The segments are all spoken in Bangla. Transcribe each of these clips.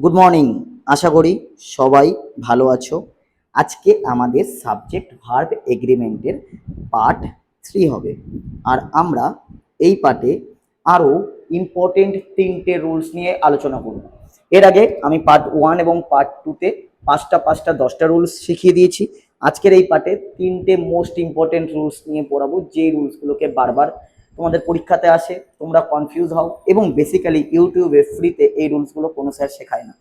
Good morning. আশা করি সবাই ভালো আছো। আজকে আমাদের সাবজেক্ট ভার্ব এগ্রিমেন্টের পার্ট 3 হবে। আর আমরা এই পার্টে আরও ইম্পর্টেন্ট 3টে রুলস নিয়ে আলোচনা করব। এর আগে আমি পার্ট 1 এবং পার্ট 2তে পাঁচটা 10টা রুলস শিখিয়ে দিয়েছি। আজকের এই পার্টে 3টে মোস্ট ইম্পর্টেন্ট রুলস নিয়ে পড়াবো, যে রুলসগুলোকে বারবার তোমাদের পরীক্ষাতে আসে, তোমরা কনফিউজ হও এবং বেসিক্যালি ইউটিউবে ফ্রিতে এই রুলসগুলো কোনো স্যার শেখায় না।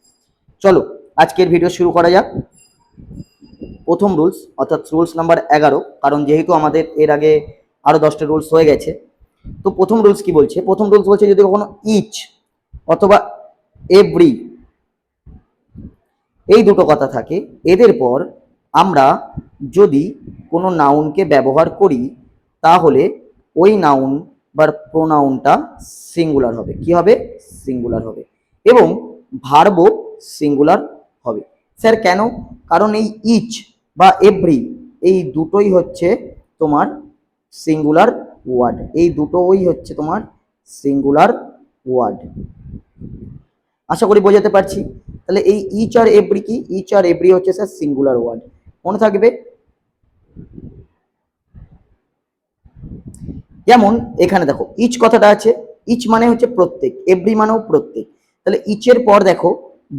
চলো আজকের ভিডিও শুরু করা যাক। প্রথম রুলস অর্থাৎ রুলস নাম্বার 11, কারণ যেহেতু আমাদের এর আগে আরো 10টা রুলস হয়ে গেছে। তো প্রথম রুলস কি বলছে? প্রথম রুলস বলছে যদি কখনো ইচ অথবা এভরি এই দুটো কথা থাকে, এদের পর আমরা যদি কোনো নাউনকে ব্যবহার করি তাহলে ওই নাউন বা প্রোনাউনটা সিঙ্গুলার হবে। কি হবে? সিঙ্গুলার হবে। এবং ভার্বও সিঙ্গুলার হবে। স্যার কেন? কারণ এই ইচ বা এভরি এই দুটোই হচ্ছে তোমার সিঙ্গুলার ওয়ার্ড। এই দুটোই হচ্ছে তোমার সিঙ্গুলার ওয়ার্ড। আশা করি বোঝাতে পারছি। তাহলে এই ইচ আর এভরি কি? ইচ আর এভরি হচ্ছে স্যার সিঙ্গুলার ওয়ার্ড, মনে থাকবে। যেমন এখানে দেখো ইচ কথাটা আছে, ইচ মানে হচ্ছে প্রত্যেক, এভরি মানেও প্রত্যেক। তাহলে ইচের পর দেখো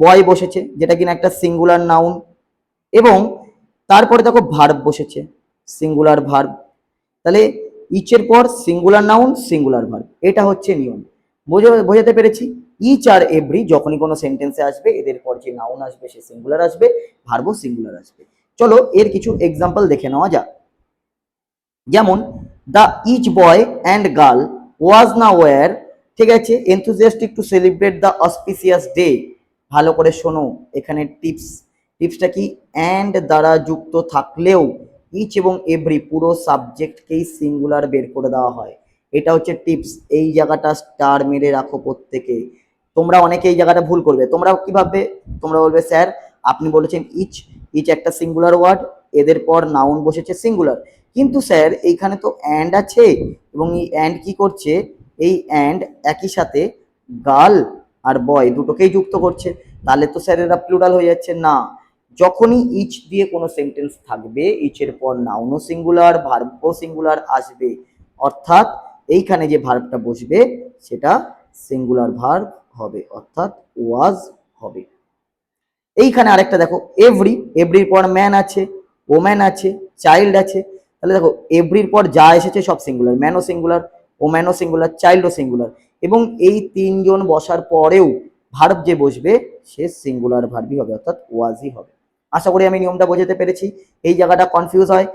বয় বসেছে, যেটা কিনা একটা সিঙ্গুলার নাউন, এবং তারপরে দেখো ভার্ব বসেছে, সিঙ্গুলার ভার্ব। তাহলে ইচের পর সিঙ্গুলার নাউন, সিঙ্গুলার ভার্ব, এটা হচ্ছে নিয়ম। বোঝাতে পেরেছি? ইচ আর এভরি যখনই কোনো সেন্টেন্সে আসবে, এদের পর যে নাউন আসবে সে সিঙ্গুলার আসবে, ভার্বও সিঙ্গুলার আসবে। চলো এর কিছু এক্সাম্পল দেখে নেওয়া যাক। যেমন the each boy and girl was না ওয়ার, ঠিক আছে, enthusiastic to celebrate the auspicious day. ভালো করে শোনো, এখানে টিপসটা কি? অ্যান্ড দ্বারা যুক্ত থাকলেও ইচ এবং এভরি পুরো সাবজেক্টকেই সিঙ্গুলার বের করে দেওয়া হয়। এটা হচ্ছে টিপস। এই জায়গাটা স্টার মেরে রাখো প্রত্যেকে। তোমরা অনেকে এই জায়গাটা ভুল করবে। তোমরা কি ভাববে? তোমরা বলবে স্যার আপনি বলেছেন ইচ, ইচ একটা সিঙ্গুলার ওয়ার্ড, এদের পর নাউন বসেছে সিঙ্গুলার, কিন্তু স্যার এইখানে তো অ্যান্ড আছে, এবং এই অ্যান্ড কি করছে? এই অ্যান্ড একই সাথে গার্ল আর বয় দুটোকেই যুক্ত করছে, তাহলে তো স্যার এরা প্লুরাল হয়ে যাচ্ছে না। যখনই ইচ দিয়ে কোনো সেন্টেন্স থাকবে, ইচের পর নাউনও সিঙ্গুলার, ভার্বও সিঙ্গুলার আসবে, অর্থাৎ এইখানে যে ভার্বটা বসবে সেটা সিঙ্গুলার ভার্ব হবে, অর্থাৎ ওয়াজ হবে। এইখানে আরেকটা দেখো এভরি, এভরির পর ম্যান আছে, ওম্যান আছে, চাইল্ড আছে। তাহলে দেখো এভরির পর যা এসেছে সব সিঙ্গুলার, ম্যানও সিঙ্গুলার, ওম্যানও সিঙ্গুলার, চাইল্ডও সিঙ্গুলার, এবং এই তিনজন বসার পরেও ভার্ব যে বসবে সে সিঙ্গুলার ভার্বই হবে, অর্থাৎ ওয়াজই হবে। আশা করি আমি নিয়মটা বোঝাতে পেরেছি। এই জায়গাটা কনফিউজ হয়,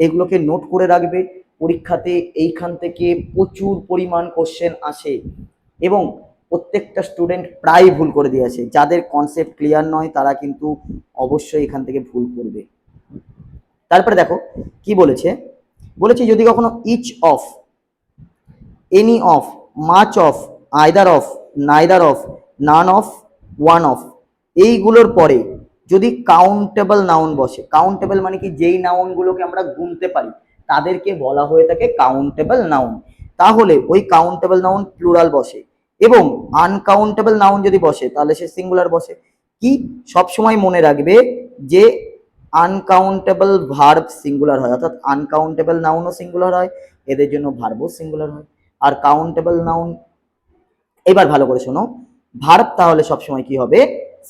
এগুলোকে নোট করে রাখবে। পরীক্ষাতে এইখান থেকে প্রচুর পরিমাণ কোশ্চেন আসে এবং প্রত্যেকটা স্টুডেন্ট প্রায় ভুল করে দিয়ে আসে। যাদের কনসেপ্ট ক্লিয়ার নয় তারা কিন্তু অবশ্যই এখান থেকে ভুল করবে। তারপরে দেখো কি বলেছে? বলেছে যদি কখনো each of, any of, much of, either of, neither of, none of, one of, এইগুলোর পরে যদি কাউন্টেবল নাউন বসে, কাউন্টেবল মানে কি? যেই নাউনগুলোকে আমরা গুনতে পারি তাদেরকে বলা হয়ে থাকে কাউন্টেবল নাউন। তাহলে ওই কাউন্টেবল নাউন প্লুরাল বসে, এবং আনকাউন্টেবল নাউন যদি বসে তাহলে সে সিঙ্গুলার বসে। কি সবসময় মনে রাখবে যে আনকাউন্টেবল ভার্ব সিঙ্গুলার হয়, অর্থাৎ আনকাউন্টেবল নাউনও সিঙ্গুলার হয়, এদের জন্য ভার্বও সিঙ্গুলার হয়। আর কাউন্টেবল নাউন, এবার ভালো করে শোনো, ভার্ব তাহলে সবসময় কি হবে?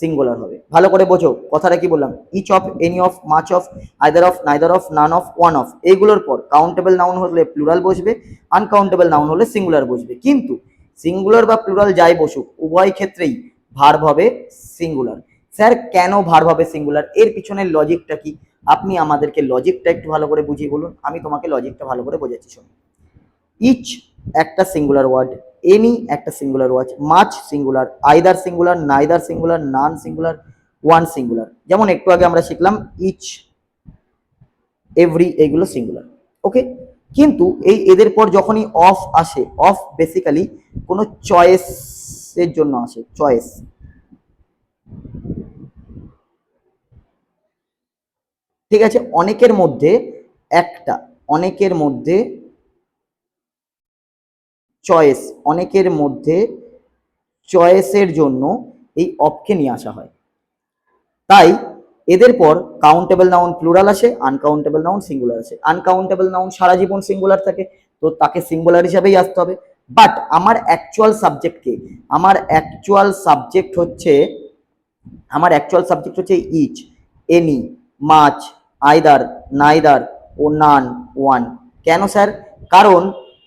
সিঙ্গুলার হবে। ভালো করে বোঝো কথাটা কি বললাম। Each of, any of, much of, either of, neither of, none of, one of, এইগুলোর পর কাউন্টেবল নাউন হলে প্লুরাল বসবে, আনকাউন্টেবল নাউন হলে সিঙ্গুলার বসবে। কিন্তু সিঙ্গুলার বা প্লুরাল যাই বসুক, উভয় ক্ষেত্রেই ভার্ব হবে সিঙ্গুলার। স্যার কেন ভার্ব হবে সিঙ্গুলার? এর পিছনের লজিকটা কি? আপনি আমাদেরকে লজিকটা একটু ভালো করে বুঝিয়ে বলুন, আমি তোমাকে লজিকটা ভালো করে বোঝাচ্ছি। শোনো, ইচ একটা সিঙ্গুলার ওয়ার্ড, এনি একটা singular word, much singular, either singular, neither singular, none singular, one singular. যেমন একটু আগে আমরা শিখলাম ইচ, এভরি, এগুলো সিঙ্গুলার। ওকে, কিন্তু এই এদের পর যখনই অফ আসে, অফ বেসিক্যালি কোনো চয়েসের জন্য আসে, চয়েস। ঠিক আছে, অনেকের মধ্যে একটা, অনেকের মধ্যে চয়েস, অনেকের মধ্যে চয়েসের জন্য এই অফকে নিয়ে আসা হয়। তাই এদের পর কাউন্টেবল নাউন প্লুরাল আসে, আনকাউন্টেবল নাউন সিঙ্গুলার আসে। আনকাউন্টেবল নাউন সারা জীবন সিঙ্গুলার থাকে, তো তাকে সিঙ্গুলার হিসাবেই আসতে হবে। বাট আমার অ্যাকচুয়াল সাবজেক্ট কে, আমার অ্যাকচুয়াল সাবজেক্ট হচ্ছে each, any, much, either, neither ও নান, ওয়ান। কেন স্যার? কারণ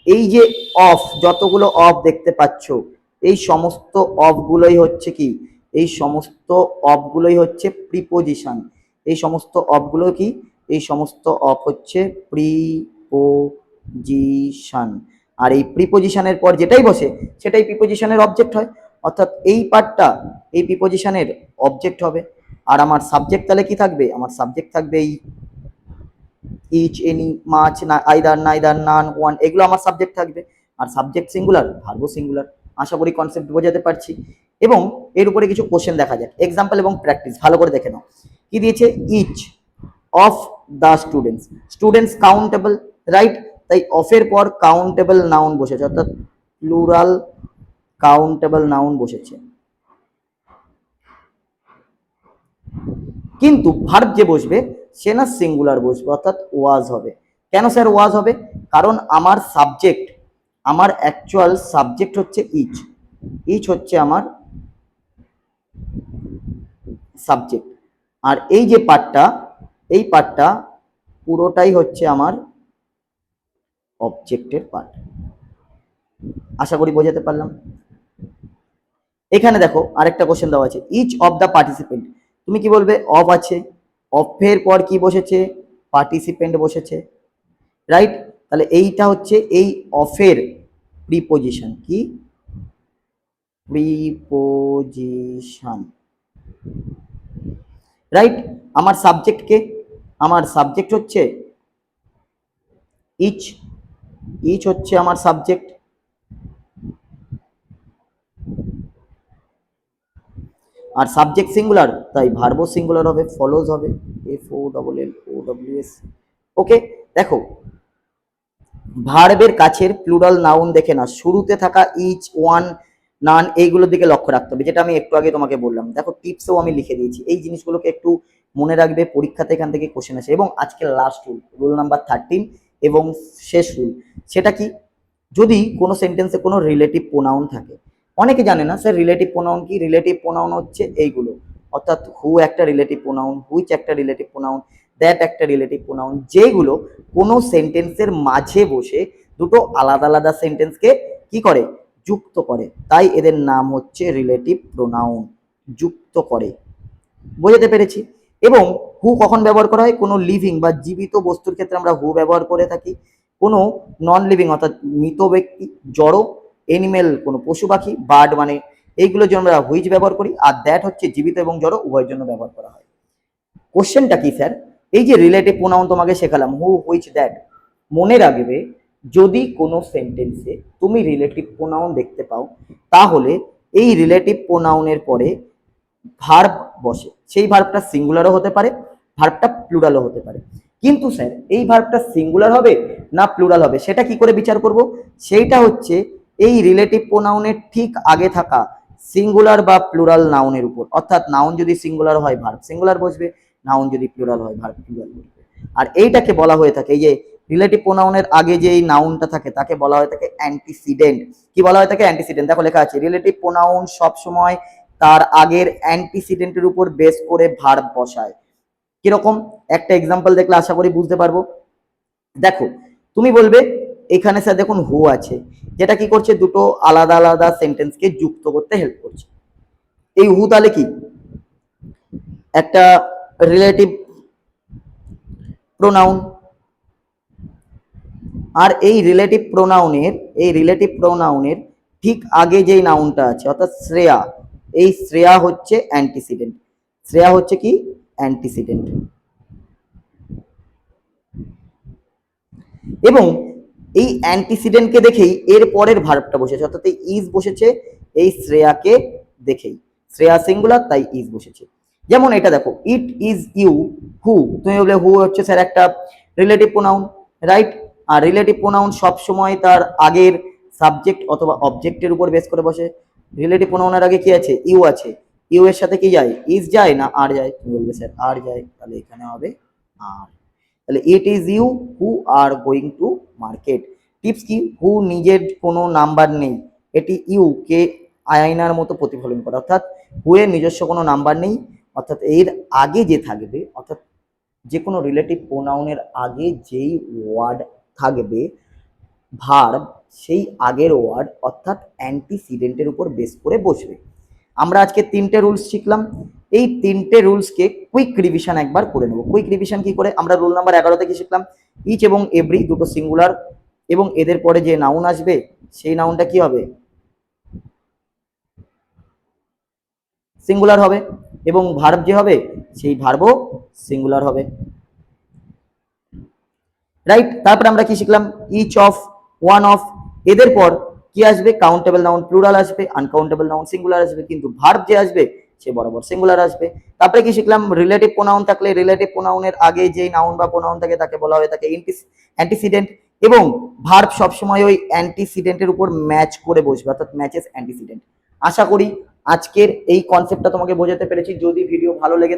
এই যে অফ, যতগুলো অফ দেখতে পাচ্ছ, এই সমস্ত অফগুলোই হচ্ছে কি, এই সমস্ত অফগুলোই হচ্ছে প্রিপোজিশন। এই সমস্ত অফগুলো কি, এই সমস্ত অফ হচ্ছে প্রিপোজিশন। আর এই প্রিপোজিশনের পর যেটাই বসে সেটাই প্রিপোজিশনের অবজেক্ট হয়, অর্থাৎ এই পার্টটা এই প্রিপোজিশনের অবজেক্ট হবে। আর আমার সাবজেক্ট তাহলে কি থাকবে? আমার সাবজেক্ট থাকবে এই each, any, much, either, neither, none, one, এগুলো আমার সাবজেক্ট থাকবে। আর সাবজেক্ট সিঙ্গুলার, ভার্বও সিঙ্গুলার। আশা করি কনসেপ্ট বোঝাতে পারছি। এবং এর উপরে কিছু কোশ্চেন দেখা যাক, এক্সাম্পল এবং প্র্যাকটিস ভালো করে দেখে নাও। কি দিয়েছে? Each of the students, students countable, right? তাই অফের পর কাউন্টেবল নাউন বসেছে, অর্থাৎ প্লুরাল কাউন্টেবল নাউন বসেছে। কিন্তু ভার্ব যে বসবে সে না সিঙ্গুলার বসবে, অর্থাৎ ওয়াজ হবে। কেন স্যার ওয়াজ হবে? কারণ আমার সাবজেক্ট, আমার অ্যাকচুয়াল সাবজেক্ট হচ্ছে ইচ, ইচ হচ্ছে আমার সাবজেক্ট। আর এই যে পার্টটা, এই পার্টটা পুরোটাই হচ্ছে আমার অবজেক্টের পার্ট। আশা করি বোঝাতে পারলাম। এখানে দেখো আরেকটা কোশ্চেন দেওয়া আছে, ইচ অফ দ্য পার্টিসিপেন্ট। তুমি কি বলবে? অফ আছে, অফের পর কি বসেছে? পার্টিসিপেন্ট বসেছে, রাইট? তাহলে এইটা হচ্ছে এই অফের প্রিপোজিশন। কি? Preposition, right? আমার সাবজেক্ট কে? আমার সাবজেক্ট হচ্ছে ইচ, ইচ হচ্ছে আমার সাবজেক্ট। আর সাবজেক্ট সিঙ্গুলার, তাই ভার্বও সিঙ্গুলার হবে, ফলোজ হবে, FOLLOWS। ওকে, দেখো ভার্বের কাছের প্লুরাল নাউন দেখে না, শুরুতে থাকা ইচ, ওয়ান, নান, এইগুলোর দিকে লক্ষ্য রাখতে হবে, যেটা আমি একটু আগে তোমাকে বললাম। দেখো টিপসেও আমি লিখে দিয়েছি, এই জিনিসগুলোকে একটু মনে রাখবে, পরীক্ষাতে এখান থেকে কোশ্চেন আসে। এবং আজকে লাস্ট রুল, রুল নাম্বার 13 এবং শেষ রুল, সেটা কি? যদি কোনো সেন্টেন্সে কোনো রিলেটিভ প্রোনাউন থাকে, অনেকে জানে না স্যার রিলেটিভ প্রোনাউন কি। রিলেটিভ প্রোনাউন হচ্ছে এইগুলো, অর্থাৎ হু একটা রিলেটিভ প্রোনাউন, হুইচ একটা রিলেটিভ প্রোনাউন, দ্যাট একটা রিলেটিভ প্রোনাউন, যেগুলো কোনো সেন্টেন্সের মাঝে বসে দুটো আলাদা আলাদা সেন্টেন্সকে কি করে? যুক্ত করে। তাই এদের নাম হচ্ছে রিলেটিভ প্রোনাউন, যুক্ত করে। বোঝাতে পেরেছি? এবং হু কখন ব্যবহার করা হয়? কোনো লিভিং বা জীবিত বস্তুর ক্ষেত্রে আমরা হু ব্যবহার করে থাকি। কোনো নন লিভিং অর্থাৎ মৃত ব্যক্তি, জড়ো, এনিমেল কোনো পশু পাখি, বার্ড মানে এইগুলোর জন্য আমরা হুইচ ব্যবহার করি। আর দ্যাট হচ্ছে জীবিত এবং জড়ো উভয়ের জন্য ব্যবহার করা হয়। কোশ্চেনটা কি স্যার? এই যে রিলেটিভ প্রোনাউন তোমাকে শেখালাম, হু, হুইচ, দ্যাট, মনে রাখবে যদি কোনো সেন্টেন্সে তুমি রিলেটিভ প্রোনাউন দেখতে পাও, তাহলে এই রিলেটিভ প্রোনাউনের পরে ভার্ব বসে। সেই ভার্বটা সিঙ্গুলারও হতে পারে, ভার্বটা প্লুরালও হতে পারে। কিন্তু স্যার এই ভার্বটা সিঙ্গুলার হবে না প্লুরাল হবে, সেটা কি করে বিচার করব? সেইটা হচ্ছে এই রিলেটিভ প্রোনাউনের ঠিক আগে থাকা সিঙ্গুলার বা প্লুরাল নাউনের উপর। অর্থাৎ নাউন যদি সিঙ্গুলার হয় ভার্ব সিঙ্গুলার বসবে, নাউন যদি প্লুরাল হয় ভার্ব প্লুরাল বসবে। আর এইটাকে বলা হয়ে থাকে, এই যে রিলেটিভ প্রোনাউনের আগে যে এই নাউনটা থাকে তাকে বলা হয়ে থাকে অ্যান্টিসিডেন্ট। কি বলা হয়ে থাকে? অ্যান্টিসিডেন্ট। দেখো লেখা আছে রিলেটিভ প্রোনাউন সব সময় তার আগের অ্যান্টিসিডেন্টের উপর বেস করে ভার্ব বসায়। কিরকম? একটা এক্সাম্পল দেখলে আশা করি বুঝতে পারবো। দেখো তুমি বলবে এখানে স্যার দেখুন হু আছে, যেটা কি করছে? দুটো আলাদা আলাদা সেন্টেন্সকে যুক্ত করতে হেল্প করছে। এই হু তাহলে কি? একটা রিলেটিভ প্রোনাউন। আর এই রিলেটিভ প্রোনাউনের ঠিক আগে যেই নাউনটা আছে অর্থাৎ শ্রেয়া, এই শ্রেয়া হচ্ছে অ্যান্টিসিডেন্ট। শ্রেয়া হচ্ছে কি? অ্যান্টিসিডেন্ট। এবং এই অ্যান্টিসিডেন্টকে দেখেই এর পরের ভার্বটা বসেছে, অর্থাৎ এই ইজ বসেছে এই শ্রেয়াকে দেখেই। শ্রেয়া সিঙ্গুলার তাই ইজ বসেছে। যেমন এটা দেখো, ইট ইজ ইউ হু, তুমি বলে হু হচ্ছে স্যার একটা রিলেটিভ প্রোনাউন, রাইট? আর রিলেটিভ প্রোনাউন সব সময় তার আগের সাবজেক্ট অথবা অবজেক্টের উপর বেস করে বসে। রিলেটিভ প্রোনাউনের আগে কি আছে? ইউ আছে। ইউ এর সাথে কি যায়, ইজ যায় না আর যায়, তুমি বলবে স্যার আর যায়, তাহলে এখানে হবে আর। তাহলে it is you who are going to market. Tips কি, হু নিজের কোনো নাম্বার নেই, এটি ইউ কে আয়নার মতো প্রতিফলন করে, অর্থাৎ হু এর নিজস্ব কোনো নাম্বার নেই, অর্থাৎ এর আগে যে থাকবে, অর্থাৎ যে কোনো রিলেটিভ প্রোনাউনের আগে যেই ওয়ার্ড থাকবে ভার্ব, সেই আগের ওয়ার্ড অর্থাৎ অ্যান্টিসিডেন্টের উপর বেস করে বসবে। আমরা আজকে 3টে রুলস শিখলাম, এই 3টে রুলসকে কুইক রিভিশন একবার করে নেব। কুইক রিভিশন কি করে, আমরা রুল নাম্বার 11 থেকে শিখলাম ইচ এবং এভরি দুটো সিঙ্গুলার, এবং এদের পরে যে নাউন আসবে সেই নাউনটা কি হবে, সিঙ্গুলার হবে, এবং ভার্ব যে হবে সেই ভার্বও সিঙ্গুলার হবে, রাইট। তারপরে আমরা কি শিখলাম, ইচ অফ, ওয়ান অফ, এদের পর কি আসবে, কাউন্টেবল নাউন প্লুরাল আসবে, আনকাউন্টেবল নাউন সিঙ্গুলার আসবে, কিন্তু ভার্ব যে আসবে সে বরাবর সিঙ্গুলার আসবে। তারপরে কি শিখলাম, রিলেটিভ প্রোনাউন থাকলে রিলেটিভ প্রোনাউনের আগে যেই নাউন বা প্রোনাউন থাকে তাকে বলা হয় তাকে অ্যান্টিসিডেন্ট, এবং ভার্ব সবসময় ওই অ্যান্টিসিডেন্টের উপর ম্যাচ করে বসবে, অর্থাৎ ম্যাচেস অ্যান্টিসিডেন্ট। আশা করি আজকের এই কনসেপ্টটা তোমাকে বোঝাতে পেরেছি। যদি ভিডিও ভালো লেগে থাকে